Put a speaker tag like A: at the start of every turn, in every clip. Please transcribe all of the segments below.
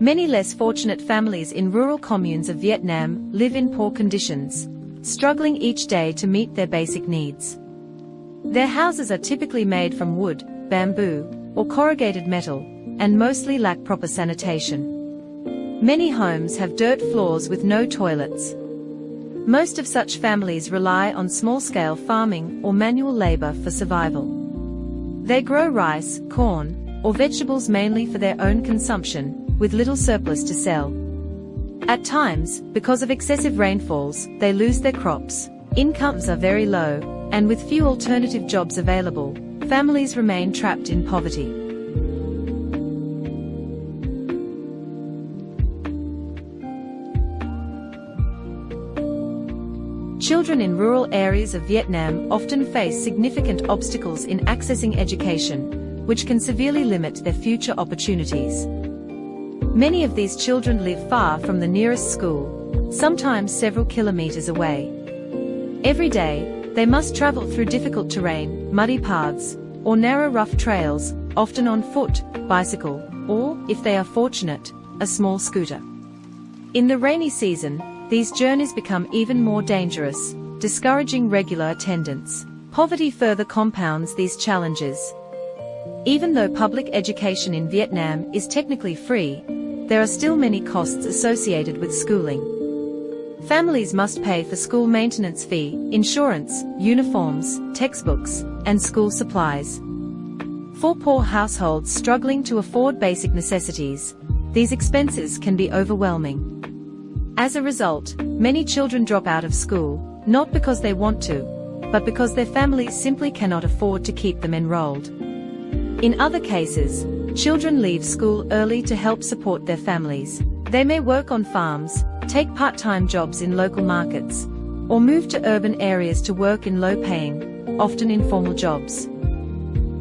A: Many less fortunate families in rural communes of Vietnam live in poor conditions, struggling each day to meet their basic needs. Their houses are typically made from wood, bamboo, or corrugated metal, and mostly lack proper sanitation. Many homes have dirt floors with no toilets. Most of such families rely on small-scale farming or manual labor for survival. They grow rice, corn, or vegetables mainly for their own consumption, with little surplus to sell. At times, because of excessive rainfalls, they lose their crops. Incomes are very low, and with few alternative jobs available, families remain trapped in poverty. Children in rural areas of Vietnam often face significant obstacles in accessing education, which can severely limit their future opportunities. Many of these children live far from the nearest school, sometimes several kilometers away. Every day, they must travel through difficult terrain, muddy paths, or narrow rough trails, often on foot, bicycle, or, if they are fortunate, a small scooter. In the rainy season, these journeys become even more dangerous, discouraging regular attendance. Poverty further compounds these challenges. Even though public education in Vietnam is technically free, there are still many costs associated with schooling. Families must pay for school maintenance fee, insurance, uniforms, textbooks, and school supplies. For poor households struggling to afford basic necessities, these expenses can be overwhelming. As a result, many children drop out of school, not because they want to, but because their families simply cannot afford to keep them enrolled. In other cases, children leave school early to help support their families. They may work on farms, take part-time jobs in local markets, or move to urban areas to work in low-paying, often informal jobs.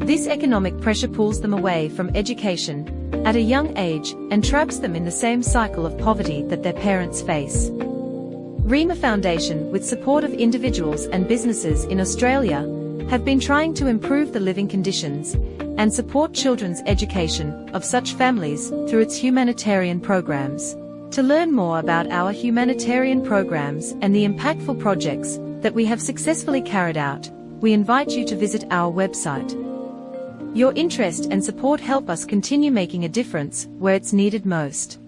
A: This economic pressure pulls them away from education at a young age and traps them in the same cycle of poverty that their parents face. Rima Foundation, with support of individuals and businesses in Australia, have been trying to improve the living conditions and support children's education of such families through its humanitarian programs. To learn more about our humanitarian programs and the impactful projects that we have successfully carried out, we invite you to visit our website. Your interest and support help us continue making a difference where it's needed most.